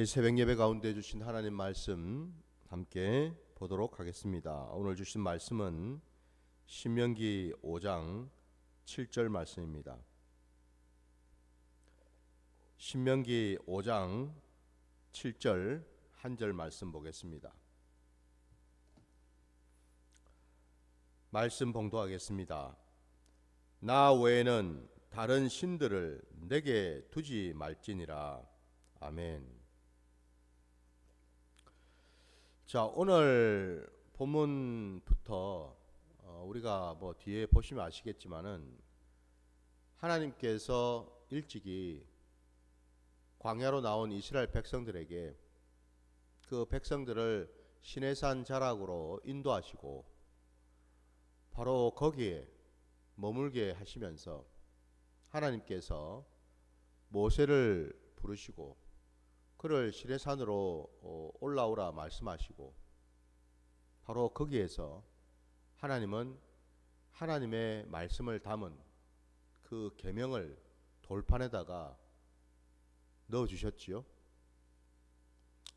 저희 새벽 예배 가운데 주신 하나님 말씀 함께 보도록 하겠습니다. 오늘 주신 말씀은 신명기 5장 7절 말씀입니다. 신명기 5장 7절 한 절 말씀 보겠습니다. 말씀 봉독하겠습니다. 나 외에는 다른 신들을 내게 두지 말지니라. 아멘. 자, 오늘 본문부터 우리가 뒤에 보시면 아시겠지만은 하나님께서 일찍이 광야로 나온 이스라엘 백성들에게 그 백성들을 시내산 자락으로 인도하시고 바로 거기에 머물게 하시면서 하나님께서 모세를 부르시고 그를 시내산으로 올라오라 말씀하시고 바로 거기에서 하나님은 하나님의 말씀을 담은 그 계명을 돌판에다가 넣어주셨지요.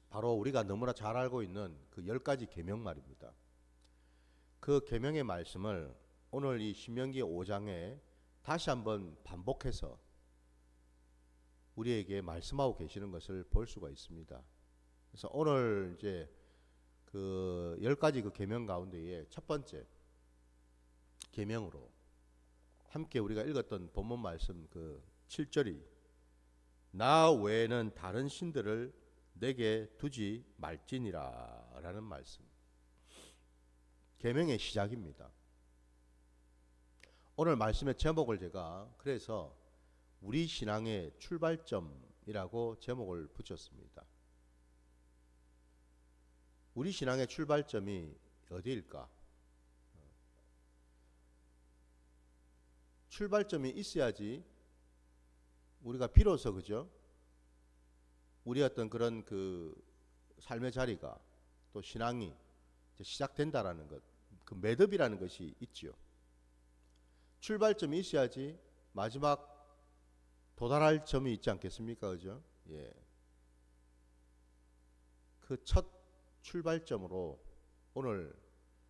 바로 우리가 너무나 잘 알고 있는 그 10가지 계명 말입니다. 그 계명의 말씀을 오늘 이 신명기 5장에 다시 한번 반복해서 우리에게 말씀하고 계시는 것을 볼 수가 있습니다. 그래서 오늘 이제 그 10가지 그 계명 가운데에 첫 번째 계명으로 함께 우리가 읽었던 본문 말씀 그 7절이 나 외에는 다른 신들을 내게 두지 말지니라 라는 말씀. 계명의 시작입니다. 오늘 말씀의 제목을 제가 그래서 우리 신앙의 출발점이라고 제목을 붙였습니다. 우리 신앙의 출발점이 어디일까? 출발점이 있어야지 우리가 비로소 그죠? 우리 어떤 그런 그 삶의 자리가 또 신앙이 시작된다라는 것, 그 매듭이라는 것이 있지요. 출발점이 있어야지 마지막 도달할 점이 있지 않겠습니까? 그죠? 예. 그 첫 출발점으로 오늘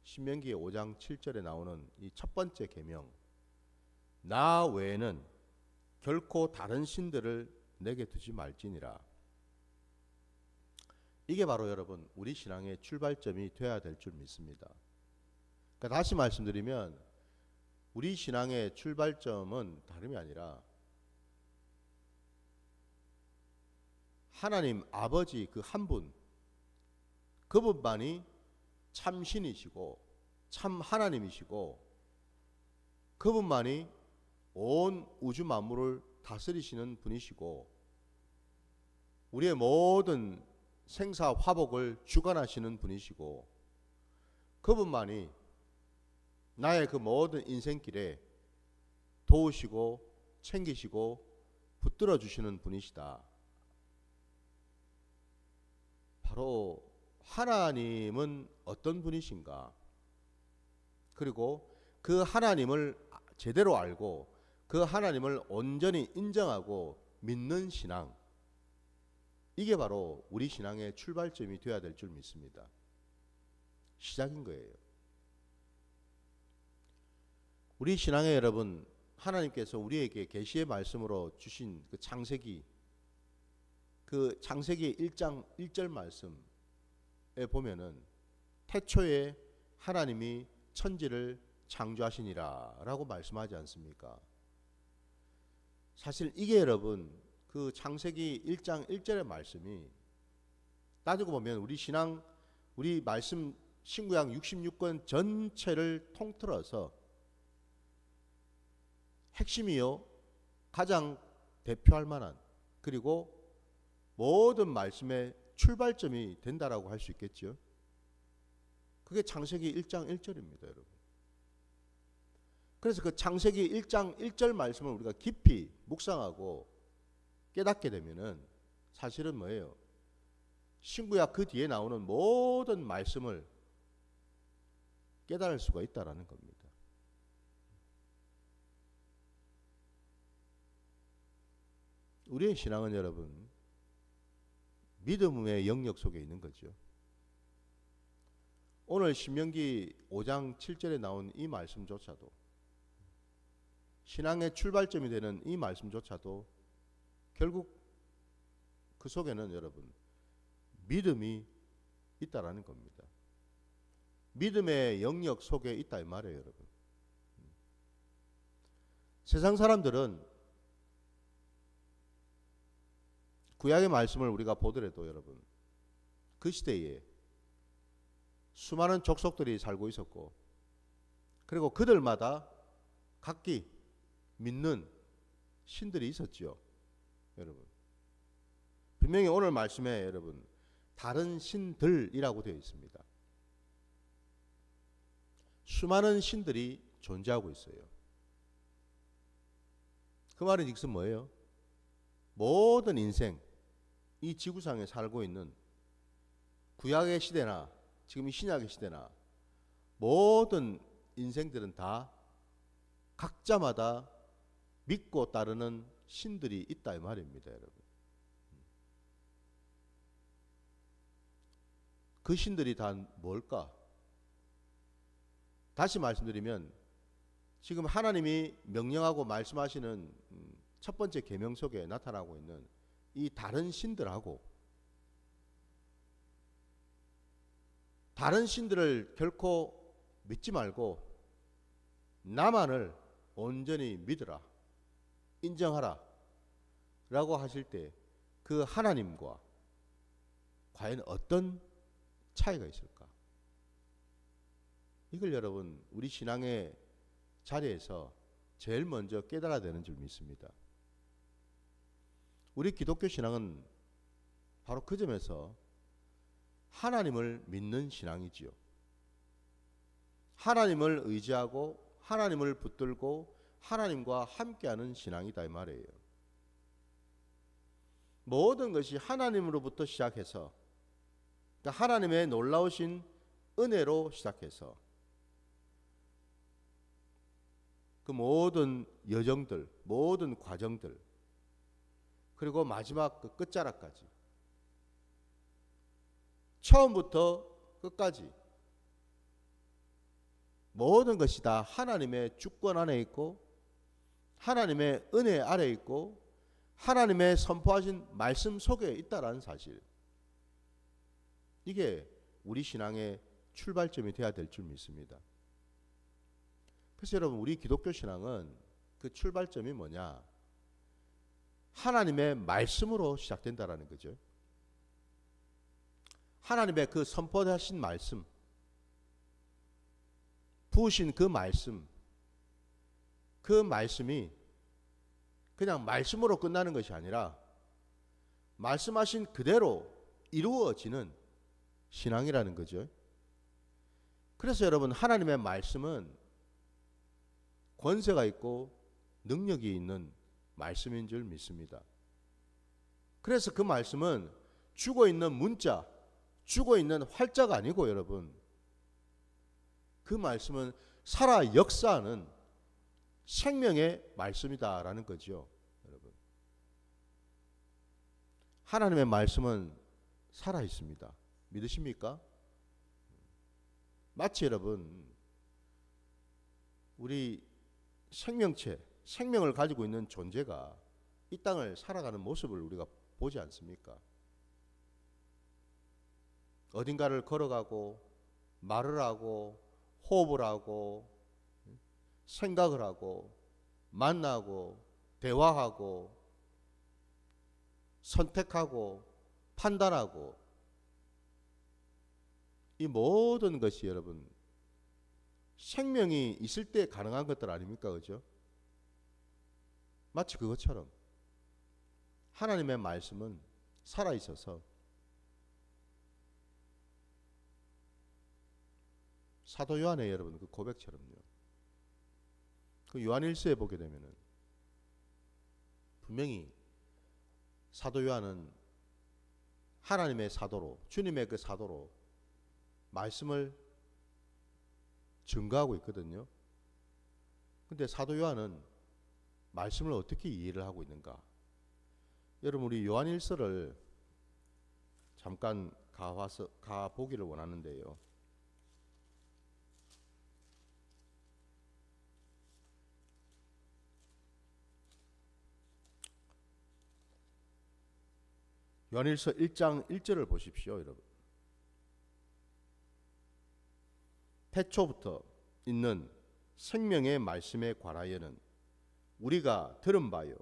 신명기 5장 7절에 나오는 이 첫 번째 계명 나 외에는 결코 다른 신들을 내게 두지 말지니라. 이게 바로 여러분 우리 신앙의 출발점이 되어야 될 줄 믿습니다. 그러니까 다시 말씀드리면 우리 신앙의 출발점은 다름이 아니라 하나님 아버지 그 한 분, 그분만이 참 신이시고 참 하나님이시고 그분만이 온 우주 만물을 다스리시는 분이시고 우리의 모든 생사 화복을 주관하시는 분이시고 그분만이 나의 그 모든 인생길에 도우시고 챙기시고 붙들어 주시는 분이시다. 바로 하나님은 어떤 분이신가? 그리고 그 하나님을 제대로 알고 그 하나님을 온전히 인정하고 믿는 신앙. 이게 바로 우리 신앙의 출발점이 되어야 될 줄 믿습니다. 시작인 거예요. 우리 신앙의 여러분, 하나님께서 우리에게 계시의 말씀으로 주신 그 창세기 1장 1절 말씀에 보면은 태초에 하나님이 천지를 창조하시니라 라고 말씀하지 않습니까? 사실 이게 여러분 그 창세기 1장 1절의 말씀이 따지고 보면 우리 신앙 우리 말씀 신구약 66권 전체를 통틀어서 핵심이요 가장 대표할 만한 그리고 모든 말씀의 출발점이 된다라고 할 수 있겠죠. 그게 창세기 1장 1절입니다, 여러분. 그래서 그 창세기 1장 1절 말씀을 우리가 깊이 묵상하고 깨닫게 되면은 사실은 뭐예요? 신구약 그 뒤에 나오는 모든 말씀을 깨달을 수가 있다라는 겁니다. 우리의 신앙은 여러분 믿음의 영역 속에 있는 거죠. 오늘 신명기 5장 7절에 나온 이 말씀조차도, 신앙의 출발점이 되는 이 말씀조차도 결국 그 속에는 여러분 믿음이 있다라는 겁니다. 믿음의 영역 속에 있다 이 말이에요, 여러분. 세상 사람들은 구약의 말씀을 우리가 보더라도 여러분, 그 시대에 수많은 족속들이 살고 있었고, 그리고 그들마다 각기 믿는 신들이 있었죠, 여러분. 분명히 오늘 말씀에 여러분 다른 신들이라고 되어 있습니다. 수많은 신들이 존재하고 있어요. 그 말은 즉슨 뭐예요? 모든 인생, 이 지구상에 살고 있는 구약의 시대나 지금 이 신약의 시대나 모든 인생들은 다 각자마다 믿고 따르는 신들이 있다 이 말입니다, 여러분. 그 신들이 다 뭘까? 다시 말씀드리면 지금 하나님이 명령하고 말씀하시는 첫 번째 계명 속에 나타나고 있는 이 다른 신들하고, 다른 신들을 결코 믿지 말고 나만을 온전히 믿으라, 인정하라 라고 하실 때 그 하나님과 과연 어떤 차이가 있을까? 이걸 여러분 우리 신앙의 자리에서 제일 먼저 깨달아야 되는 줄 믿습니다. 우리 기독교 신앙은 바로 그 점에서 하나님을 믿는 신앙이지요. 하나님을 의지하고 하나님을 붙들고 하나님과 함께하는 신앙이다 이 말이에요. 모든 것이 하나님으로부터 시작해서, 그러니까 하나님의 놀라우신 은혜로 시작해서 그 모든 여정들, 모든 과정들, 그리고 마지막 그 끝자락까지, 처음부터 끝까지 모든 것이 다 하나님의 주권 안에 있고 하나님의 은혜 아래 있고 하나님의 선포하신 말씀 속에 있다라는 사실, 이게 우리 신앙의 출발점이 되어야 될 줄 믿습니다. 그래서 여러분 우리 기독교 신앙은 그 출발점이 뭐냐? 하나님의 말씀으로 시작된다라는 거죠. 하나님의 그 선포하신 말씀, 부으신 그 말씀, 그 말씀이 그냥 말씀으로 끝나는 것이 아니라 말씀하신 그대로 이루어지는 신앙이라는 거죠. 그래서 여러분 하나님의 말씀은 권세가 있고 능력이 있는 말씀인 줄 믿습니다. 그래서 그 말씀은 죽어있는 문자, 죽어있는 활자가 아니고 여러분, 그 말씀은 살아 역사하는 생명의 말씀이다라는 거죠. 여러분, 하나님의 말씀은 살아 있습니다. 믿으십니까? 마치 여러분 우리 생명체, 생명을 가지고 있는 존재가 이 땅을 살아가는 모습을 우리가 보지 않습니까? 어딘가를 걸어가고 말을 하고 호흡을 하고 생각을 하고 만나고 대화하고 선택하고 판단하고, 이 모든 것이 여러분 생명이 있을 때 가능한 것들 아닙니까? 그죠? 마치 그것처럼 하나님의 말씀은 살아있어서 사도 요한의 여러분 그 고백처럼요, 그 요한일서에 보게 되면은 분명히 사도 요한은 하나님의 사도로, 주님의 그 사도로 말씀을 증거하고 있거든요. 근데 사도 요한은 말씀을 어떻게 이해를 하고 있는가? 여러분 우리 요한일서를 잠깐 가 보기를 원하는데요. 요한일서 1장 1절을 보십시오, 여러분. 태초부터 있는 생명의 말씀에 관하여는 우리가 들은 바요,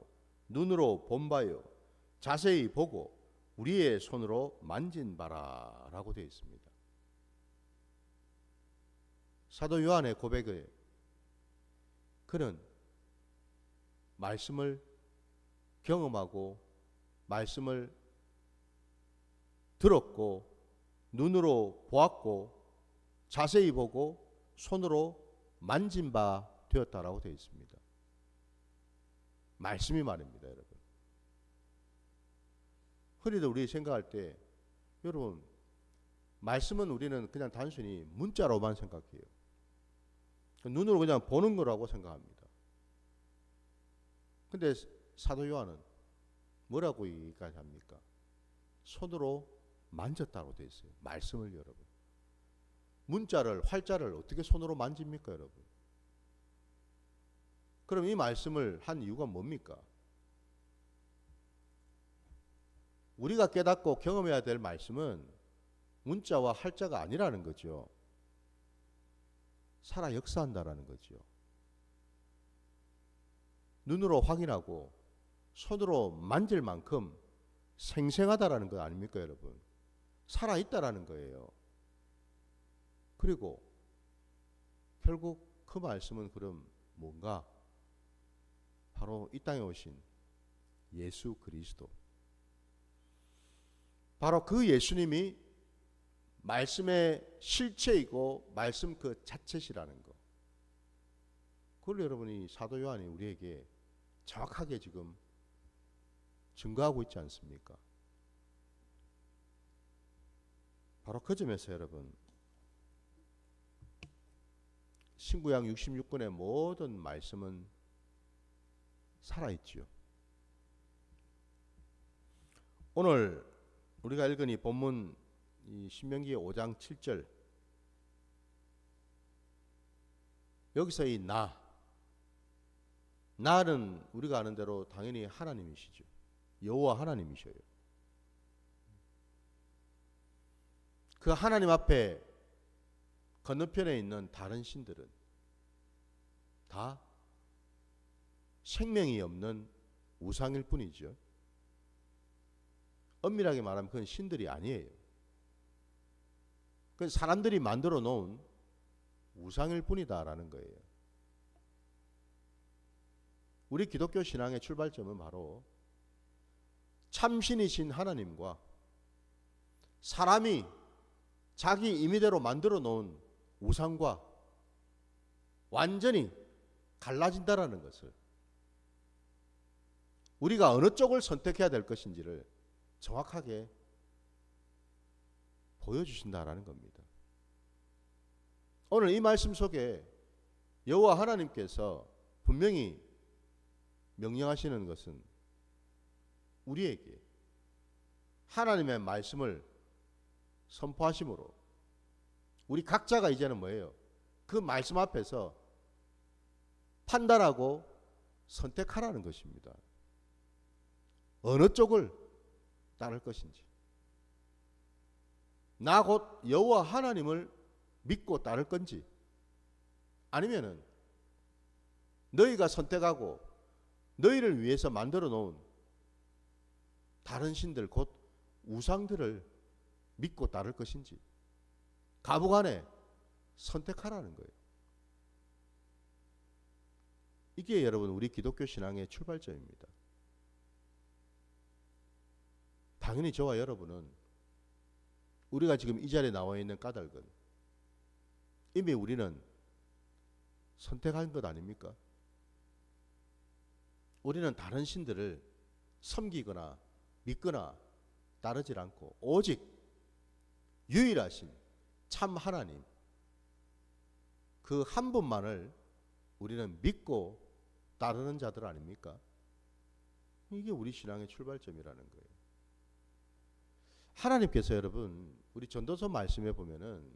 눈으로 본 바요, 자세히 보고 우리의 손으로 만진 바라라고 되어 있습니다. 사도 요한의 고백에 그는 말씀을 경험하고 말씀을 들었고 눈으로 보았고 자세히 보고 손으로 만진 바 되었다라고 되어 있습니다. 말씀이 말입니다, 여러분. 흔히들 우리 생각할 때, 여러분, 말씀은 우리는 그냥 단순히 문자로만 생각해요. 눈으로 그냥 보는 거라고 생각합니다. 근데 사도 요한은 뭐라고 얘기까지 합니까? 손으로 만졌다고 되어 있어요. 말씀을, 여러분. 문자를, 활자를 어떻게 손으로 만집니까, 여러분? 그럼 이 말씀을 한 이유가 뭡니까? 우리가 깨닫고 경험해야 될 말씀은 문자와 활자가 아니라는 거죠. 살아 역사한다라는 거죠. 눈으로 확인하고 손으로 만질 만큼 생생하다라는 거 아닙니까, 여러분? 살아있다라는 거예요. 그리고 결국 그 말씀은 그럼 뭔가? 바로 이 땅에 오신 예수 그리스도. 바로 그 예수님이 말씀의 실체이고 말씀 그 자체시라는 거. 그걸 여러분이 사도 요한이 우리에게 정확하게 지금 증거하고 있지 않습니까? 바로 그 점에서 여러분, 신구약 66권의 모든 말씀은 살아있지요. 오늘 우리가 읽은 이 본문 이 신명기 5장 7절, 여기서 이 나는 우리가 아는 대로 당연히 하나님이시죠. 여호와 하나님이셔요. 그 하나님 앞에 건너편에 있는 다른 신들은 다 생명이 없는 우상일 뿐이죠. 엄밀하게 말하면 그건 신들이 아니에요. 그건 사람들이 만들어 놓은 우상일 뿐이다라는 거예요. 우리 기독교 신앙의 출발점은 바로 참신이신 하나님과 사람이 자기 임의대로 만들어 놓은 우상과 완전히 갈라진다라는 것을, 우리가 어느 쪽을 선택해야 될 것인지를 정확하게 보여주신다라는 겁니다. 오늘 이 말씀 속에 여호와 하나님께서 분명히 명령하시는 것은 우리에게 하나님의 말씀을 선포하심으로 우리 각자가 이제는 뭐예요? 그 말씀 앞에서 판단하고 선택하라는 것입니다. 어느 쪽을 따를 것인지. 나 곧 여호와 하나님을 믿고 따를 건지, 아니면은 너희가 선택하고 너희를 위해서 만들어 놓은 다른 신들 곧 우상들을 믿고 따를 것인지 가부간에 선택하라는 거예요. 이게 여러분 우리 기독교 신앙의 출발점입니다. 당연히 저와 여러분은, 우리가 지금 이 자리에 나와 있는 까닭은 이미 우리는 선택한 것 아닙니까? 우리는 다른 신들을 섬기거나 믿거나 따르질 않고 오직 유일하신 참 하나님, 그 한 분만을 우리는 믿고 따르는 자들 아닙니까? 이게 우리 신앙의 출발점이라는 거예요. 하나님께서 여러분 우리 전도서 말씀에 보면은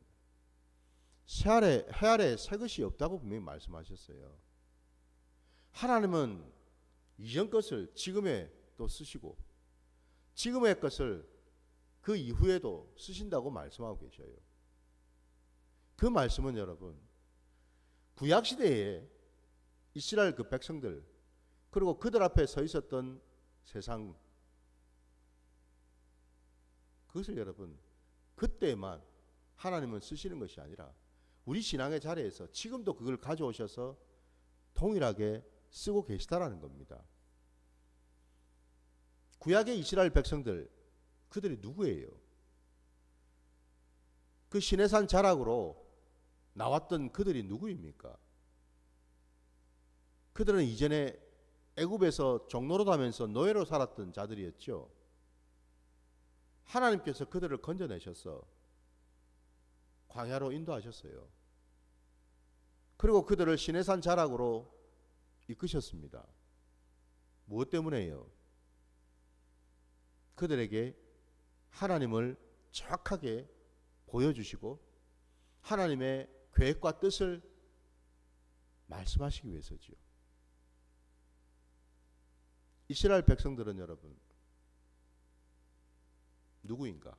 해 아래 새 것이 없다고 분명히 말씀하셨어요. 하나님은 이전 것을 지금에 또 쓰시고 지금의 것을 그 이후에도 쓰신다고 말씀하고 계셔요. 그 말씀은 여러분 구약시대에 이스라엘 그 백성들 그리고 그들 앞에 서 있었던 세상 그것을 여러분 그때만 하나님은 쓰시는 것이 아니라 우리 신앙의 자리에서 지금도 그걸 가져오셔서 동일하게 쓰고 계시다라는 겁니다. 구약의 이스라엘 백성들 그들이 누구예요? 그 시내산 자락으로 나왔던 그들이 누구입니까? 그들은 이전에 애굽에서 종노릇하면서 노예로 살았던 자들이었죠. 하나님께서 그들을 건져내셔서 광야로 인도하셨어요. 그리고 그들을 시내산 자락으로 이끄셨습니다. 무엇 때문에요? 그들에게 하나님을 정확하게 보여주시고 하나님의 계획과 뜻을 말씀하시기 위해서지요. 이스라엘 백성들은 여러분 누구인가?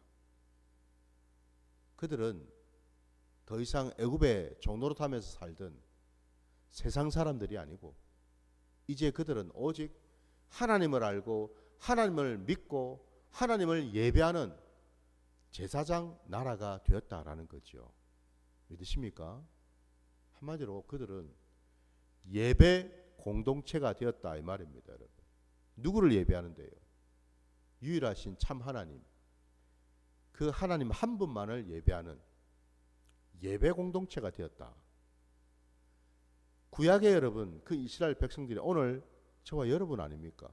그들은 더 이상 애굽에 종노릇하면서 살던 세상 사람들이 아니고 이제 그들은 오직 하나님을 알고 하나님을 믿고 하나님을 예배하는 제사장 나라가 되었다라는 거죠. 믿으십니까? 한마디로 그들은 예배 공동체가 되었다 이 말입니다, 여러분. 누구를 예배하는데요? 유일하신 참 하나님, 그 하나님 한 분만을 예배하는 예배 공동체가 되었다. 구약의 여러분, 그 이스라엘 백성들이 오늘 저와 여러분 아닙니까?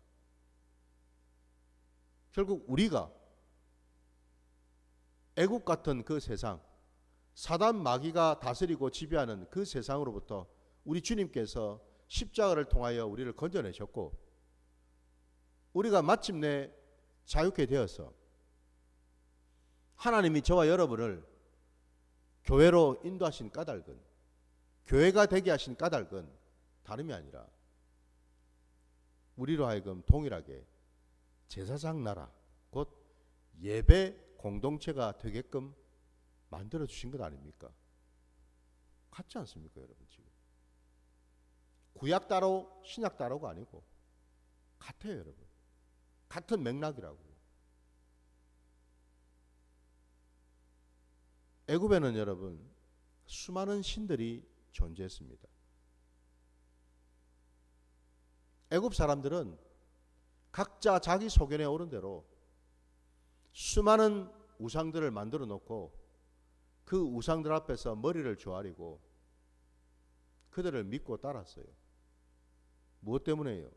결국 우리가 애국 같은 그 세상, 사단 마귀가 다스리고 지배하는 그 세상으로부터 우리 주님께서 십자가를 통하여 우리를 건져내셨고 우리가 마침내 자유케 되어서 하나님이 저와 여러분을 교회로 인도하신 까닭은 교회가 되게 하신 까닭은 다름이 아니라 우리로 하여금 동일하게 제사장 나라 곧 예배 공동체가 되게끔 만들어 주신 것 아닙니까? 같지 않습니까, 여러분? 지금 구약 따로 신약 따로가 아니고 같아요, 여러분. 같은 맥락이라고. 애굽에는 여러분 수많은 신들이 존재했습니다. 애굽 사람들은 각자 자기 소견에 오른 대로 수많은 우상들을 만들어 놓고 그 우상들 앞에서 머리를 조아리고 그들을 믿고 따랐어요. 무엇 때문에요?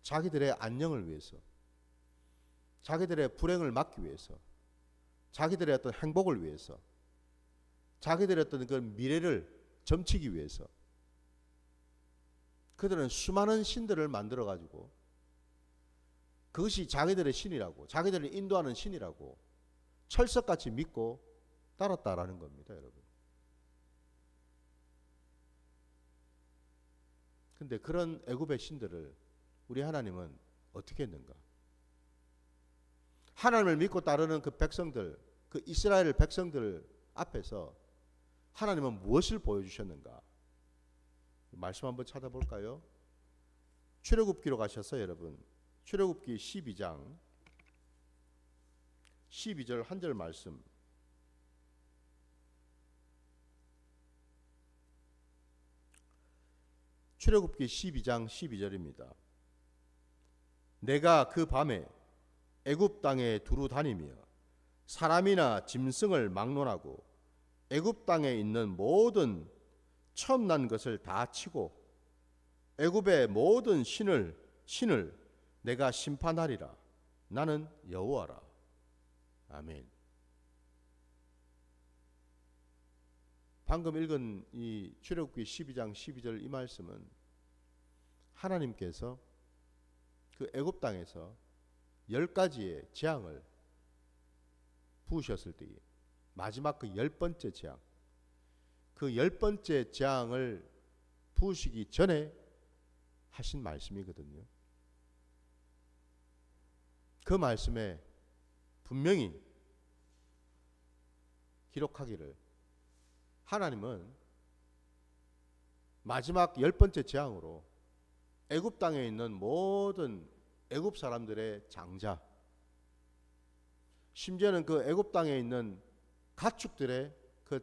자기들의 안녕을 위해서, 자기들의 불행을 막기 위해서, 자기들의 어떤 행복을 위해서, 자기들의 어떤 그 미래를 점치기 위해서 그들은 수많은 신들을 만들어 가지고 그것이 자기들의 신이라고, 자기들을 인도하는 신이라고 철석같이 믿고 따랐다라는 겁니다, 여러분. 근데 그런 애굽의 신들을 우리 하나님은 어떻게 했는가? 하나님을 믿고 따르는 그 백성들, 그 이스라엘 백성들 앞에서 하나님은 무엇을 보여주셨는가? 말씀 한번 찾아볼까요? 출애굽기로 가셔서 여러분 출애굽기 12장 12절 한 절 말씀 출애굽기 12장 12절입니다. 내가 그 밤에 애굽 땅에 두루 다니며 사람이나 짐승을 막론하고 애굽 땅에 있는 모든 처음 난 것을 다 치고 애굽의 모든 신을 내가 심판하리라. 나는 여호와라. 아멘. 방금 읽은 이 출애굽기 12장 12절 이 말씀은 하나님께서 그 애굽 땅에서 10가지의 재앙을 부으셨을 때에 마지막 그 10번째 재앙, 그 10번째 재앙을 부으시기 전에 하신 말씀이거든요. 그 말씀에 분명히 기록하기를 하나님은 마지막 10번째 재앙으로 애굽 땅에 있는 모든 애굽 사람들의 장자, 심지어는 그 애굽 땅에 있는 가축들의 그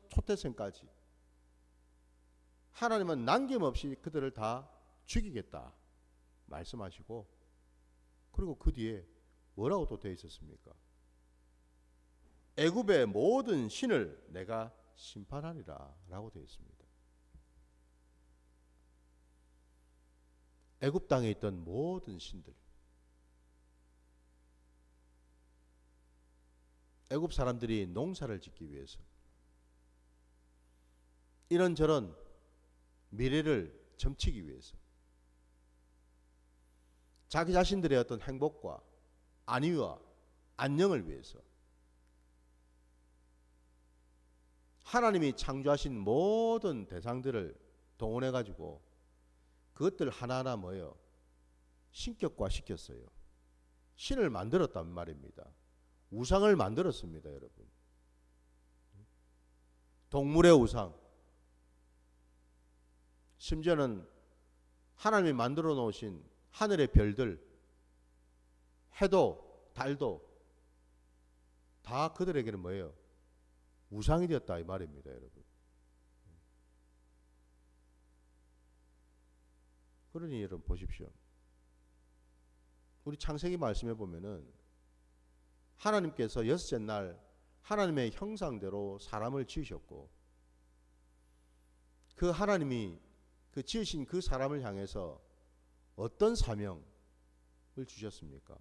초태생까지 하나님은 남김없이 그들을 다 죽이겠다 말씀하시고, 그리고 그 뒤에 뭐라고 또 되어 있었습니까? 애굽의 모든 신을 내가 심판하리라 라고 되어 있습니다. 애굽 땅에 있던 모든 신들, 애굽 사람들이 농사를 짓기 위해서 이런저런 미래를 점치기 위해서 자기 자신들의 어떤 행복과 안위와 안녕을 위해서 하나님이 창조하신 모든 대상들을 동원해 가지고 그것들 하나하나 뭐예요? 신격화 시켰어요. 신을 만들었단 말입니다. 우상을 만들었습니다, 여러분. 동물의 우상, 심지어는 하나님이 만들어 놓으신 하늘의 별들, 해도 달도 다 그들에게는 뭐예요? 우상이 되었다 이 말입니다, 여러분. 그러니 여러분 보십시오. 우리 창세기 말씀해 보면은 하나님께서 여섯째 날 하나님의 형상대로 사람을 지으셨고, 그 하나님이 그 지으신 그 사람을 향해서 어떤 사명을 주셨습니까?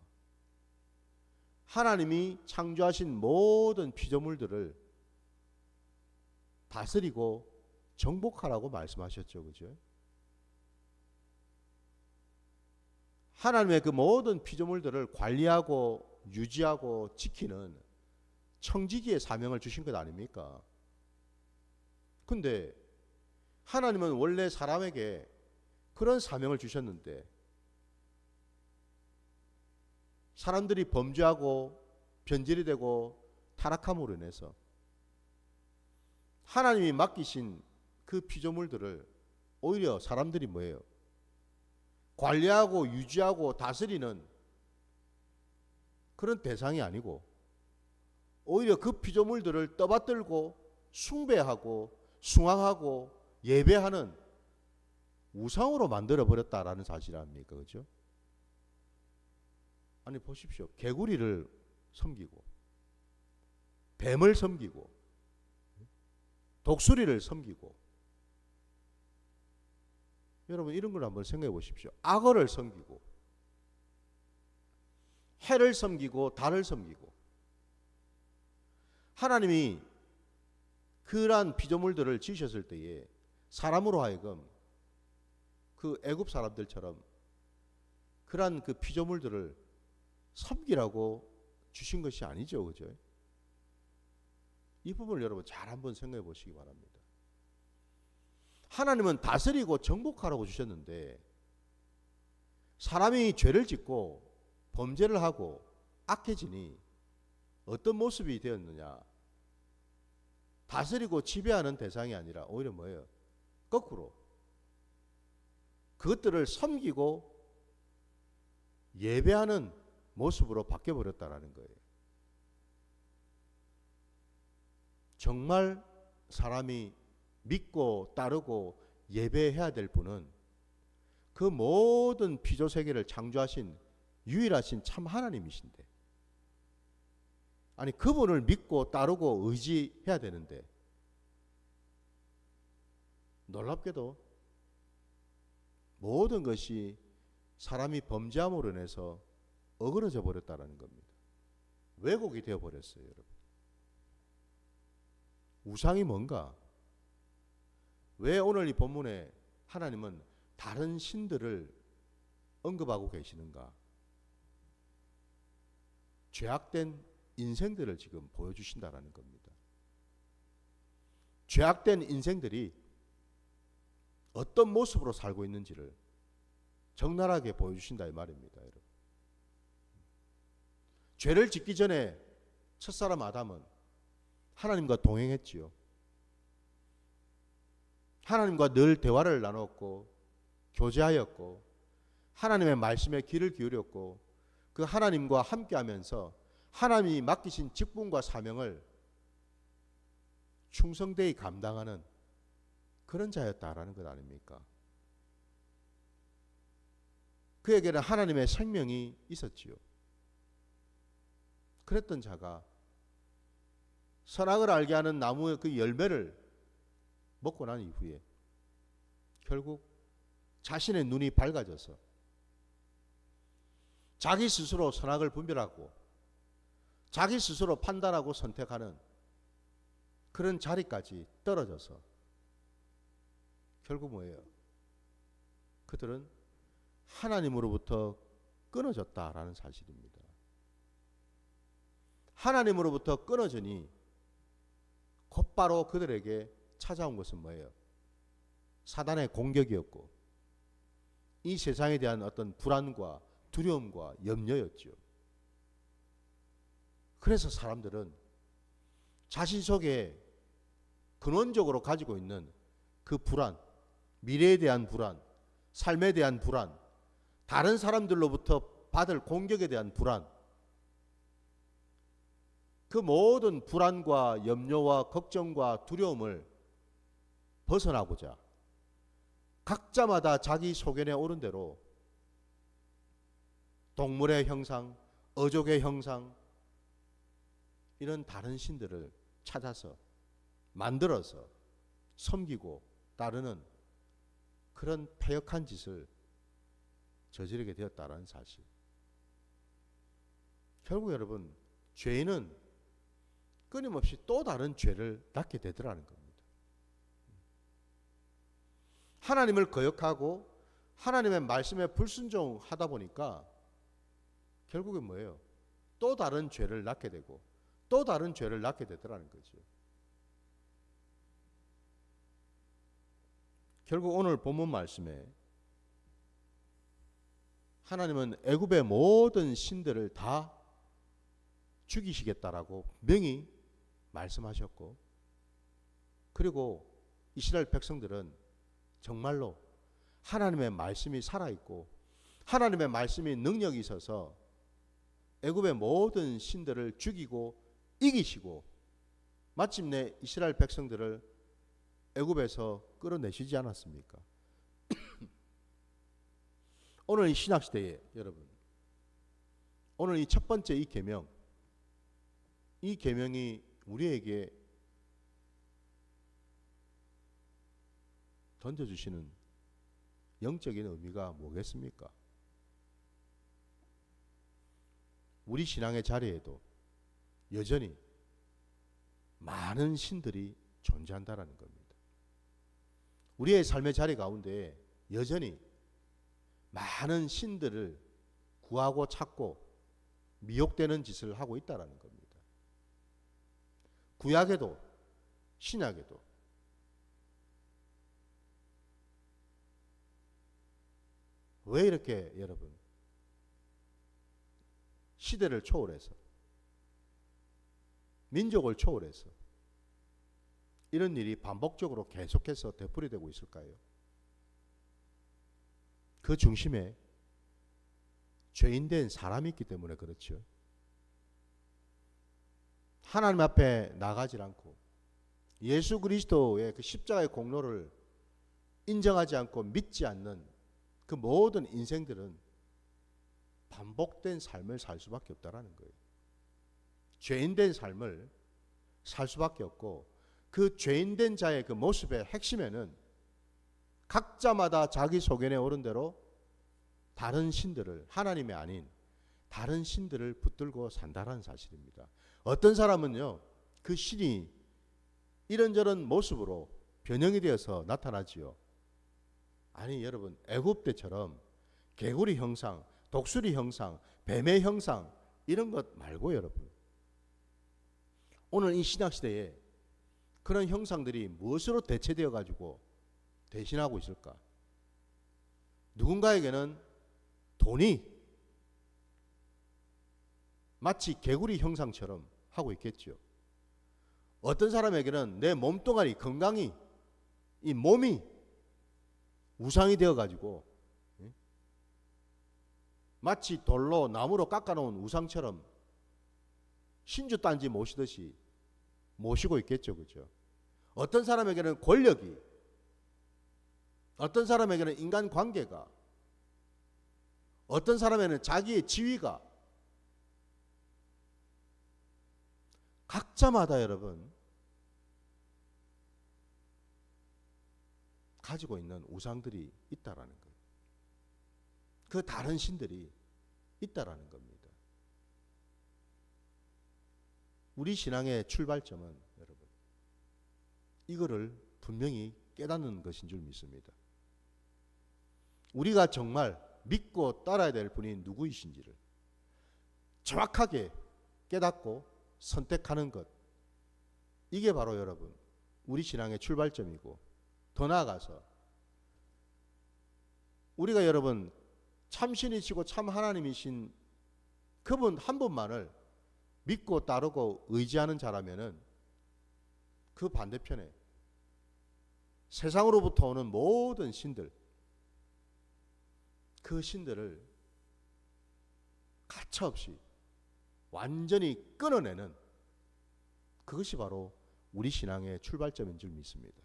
하나님이 창조하신 모든 피조물들을 다스리고 정복하라고 말씀하셨죠. 그죠? 하나님의 그 모든 피조물들을 관리하고 유지하고 지키는 청지기의 사명을 주신 것 아닙니까? 근데 하나님은 원래 사람에게 그런 사명을 주셨는데 사람들이 범죄하고 변질이 되고 타락함으로 인해서 하나님이 맡기신 그 피조물들을 오히려 사람들이 뭐예요? 관리하고 유지하고 다스리는 그런 대상이 아니고 오히려 그 피조물들을 떠받들고 숭배하고 숭앙하고 예배하는 우상으로 만들어 버렸다라는 사실 아닙니까? 그죠? 아니 보십시오. 개구리를 섬기고 뱀을 섬기고 독수리를 섬기고, 여러분 이런 걸 한번 생각해 보십시오. 악어를 섬기고 해를 섬기고 달을 섬기고, 하나님이 그러한 피조물들을 지으셨을 때에 사람으로 하여금 그 애굽 사람들처럼 그러한 그 피조물들을 섬기라고 주신 것이 아니죠. 그죠? 이 부분을 여러분 잘 한번 생각해 보시기 바랍니다. 하나님은 다스리고 정복하라고 주셨는데 사람이 죄를 짓고 범죄를 하고 악해지니 어떤 모습이 되었느냐? 다스리고 지배하는 대상이 아니라 오히려 뭐예요? 거꾸로 그것들을 섬기고 예배하는 모습으로 바뀌어버렸다는 거예요. 정말 사람이 믿고 따르고 예배해야 될 분은 그 모든 피조세계를 창조하신 유일하신 참 하나님이신데, 아니 그분을 믿고 따르고 의지해야 되는데 놀랍게도 모든 것이 사람이 범죄함으로 인해서 어그러져 버렸다는 겁니다. 왜곡이 되어 버렸어요, 여러분. 우상이 뭔가? 왜 오늘 이 본문에 하나님은 다른 신들을 언급하고 계시는가? 죄악된 인생들을 지금 보여주신다라는 겁니다. 죄악된 인생들이 어떤 모습으로 살고 있는지를 적나라하게 보여주신다 이 말입니다. 여러분. 죄를 짓기 전에 첫사람 아담은 하나님과 동행했지요. 하나님과 늘 대화를 나눴고 교제하였고 하나님의 말씀에 귀를 기울였고 그 하나님과 함께하면서 하나님이 맡기신 직분과 사명을 충성되이 감당하는 그런 자였다라는 것 아닙니까? 그에게는 하나님의 생명이 있었지요. 그랬던 자가 선악을 알게 하는 나무의 그 열매를 먹고 난 이후에 결국 자신의 눈이 밝아져서 자기 스스로 선악을 분별하고 자기 스스로 판단하고 선택하는 그런 자리까지 떨어져서 결국 뭐예요? 그들은 하나님으로부터 끊어졌다라는 사실입니다. 하나님으로부터 끊어지니 곧바로 그들에게 찾아온 것은 뭐예요? 사단의 공격이었고 이 세상에 대한 어떤 불안과 두려움과 염려였죠. 그래서 사람들은 자신 속에 근원적으로 가지고 있는 그 불안, 미래에 대한 불안, 삶에 대한 불안, 다른 사람들로부터 받을 공격에 대한 불안, 그 모든 불안과 염려와 걱정과 두려움을 벗어나고자 각자마다 자기 소견에 오른 대로 동물의 형상, 어족의 형상, 이런 다른 신들을 찾아서 만들어서 섬기고 따르는 그런 패역한 짓을 저지르게 되었다는 사실. 결국 여러분, 죄인은 끊임없이 또 다른 죄를 낳게 되더라는 겁니다. 하나님을 거역하고 하나님의 말씀에 불순종하다 보니까 결국엔 뭐예요? 또 다른 죄를 낳게 되고 또 다른 죄를 낳게 되더라는 거죠. 결국 오늘 본문 말씀에 하나님은 애굽의 모든 신들을 다 죽이시겠다라고 명히 말씀하셨고, 그리고 이스라엘 백성들은 정말로 하나님의 말씀이 살아있고 하나님의 말씀이 능력이 있어서 애굽의 모든 신들을 죽이고 이기시고 마침내 이스라엘 백성들을 애굽에서 끌어내시지 않았습니까? 오늘 이 신약시대에 여러분, 오늘 이 첫 번째 이 계명, 이 계명이 우리에게 던져주시는 영적인 의미가 뭐겠습니까? 우리 신앙의 자리에도 여전히 많은 신들이 존재한다라는 겁니다. 우리의 삶의 자리 가운데 여전히 많은 신들을 구하고 찾고 미혹되는 짓을 하고 있다라는 겁니다. 구약에도 신약에도 왜 이렇게 여러분 시대를 초월해서 민족을 초월해서 이런 일이 반복적으로 계속해서 되풀이되고 있을까요? 그 중심에 죄인된 사람이 있기 때문에 그렇죠. 하나님 앞에 나가지 않고 예수 그리스도의 그 십자가의 공로를 인정하지 않고 믿지 않는 그 모든 인생들은 반복된 삶을 살 수밖에 없다라는 거예요. 죄인된 삶을 살 수밖에 없고, 그 죄인된 자의 그 모습의 핵심에는 각자마다 자기 소견에 오른 대로 다른 신들을, 하나님이 아닌 다른 신들을 붙들고 산다라는 사실입니다. 어떤 사람은요, 그 신이 이런저런 모습으로 변형이 되어서 나타나지요. 아니 여러분, 애굽 때처럼 개구리 형상, 독수리 형상, 뱀의 형상 이런 것 말고 여러분, 오늘 이 신약시대에 그런 형상들이 무엇으로 대체되어 가지고 대신하고 있을까? 누군가에게는 돈이 마치 개구리 형상처럼 하고 있겠죠. 어떤 사람에게는 내 몸뚱아리 건강이, 이 몸이 우상이 되어 가지고 마치 돌로 나무로 깎아놓은 우상처럼 신주단지 모시듯이 모시고 있겠죠. 그죠? 어떤 사람에게는 권력이, 어떤 사람에게는 인간관계가, 어떤 사람에게는 자기의 지위가, 각자마다 여러분 가지고 있는 우상들이 있다라는 거예요. 그 다른 신들이 있다라는 겁니다. 우리 신앙의 출발점은 여러분 이거를 분명히 깨닫는 것인 줄 믿습니다. 우리가 정말 믿고 따라야 될 분이 누구이신지를 정확하게 깨닫고 선택하는 것, 이게 바로 여러분 우리 신앙의 출발점이고, 더 나아가서 우리가 여러분 참신이시고 참 하나님이신 그분 한 분만을 믿고 따르고 의지하는 자라면은 그 반대편에 세상으로부터 오는 모든 신들, 그 신들을 가차없이 완전히 끊어내는, 그것이 바로 우리 신앙의 출발점인 줄 믿습니다.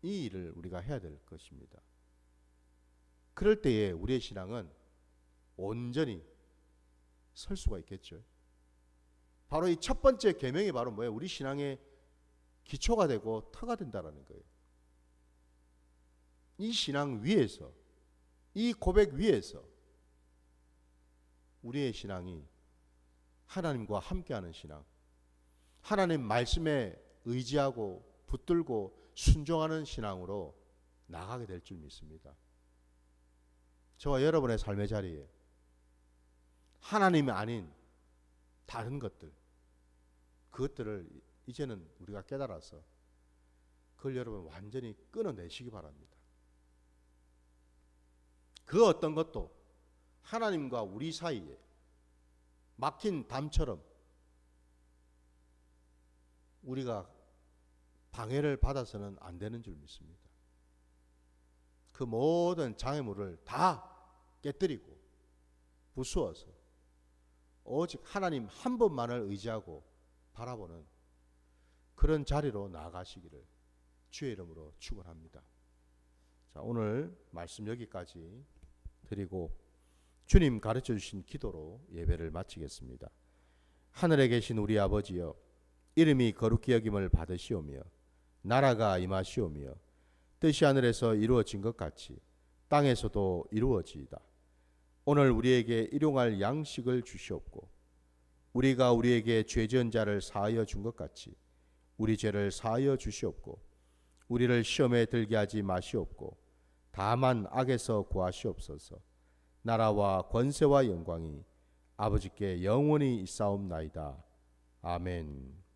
이 일을 우리가 해야 될 것입니다. 그럴 때에 우리의 신앙은 온전히 설 수가 있겠죠. 바로 이 첫 번째 계명이 바로 뭐예요? 우리 신앙의 기초가 되고 터가 된다라는 거예요. 이 신앙 위에서, 이 고백 위에서 우리의 신앙이 하나님과 함께하는 신앙, 하나님 말씀에 의지하고 붙들고 순종하는 신앙으로 나가게 될 줄 믿습니다. 저와 여러분의 삶의 자리에 하나님이 아닌 다른 것들, 그것들을 이제는 우리가 깨달아서 그걸 여러분 완전히 끊어내시기 바랍니다. 그 어떤 것도 하나님과 우리 사이에 막힌 담처럼 우리가 방해를 받아서는 안 되는 줄 믿습니다. 그 모든 장애물을 다 깨뜨리고 부수어서 오직 하나님 한 분만을 의지하고 바라보는 그런 자리로 나아가시기를 주의 이름으로 축원합니다. 자, 오늘 말씀 여기까지 드리고 주님 가르쳐 주신 기도로 예배를 마치겠습니다. 하늘에 계신 우리 아버지여, 이름이 거룩히 여김을 받으시오며 나라가 임하시오며 뜻이 하늘에서 이루어진 것 같이 땅에서도 이루어지이다. 오늘 우리에게 일용할 양식을 주시옵고 우리가 우리에게 죄 지은 자를 사하여 준 것 같이 우리 죄를 사하여 주시옵고 우리를 시험에 들게 하지 마시옵고 다만 악에서 구하시옵소서. 나라와 권세와 영광이 아버지께 영원히 있사옵나이다. 아멘.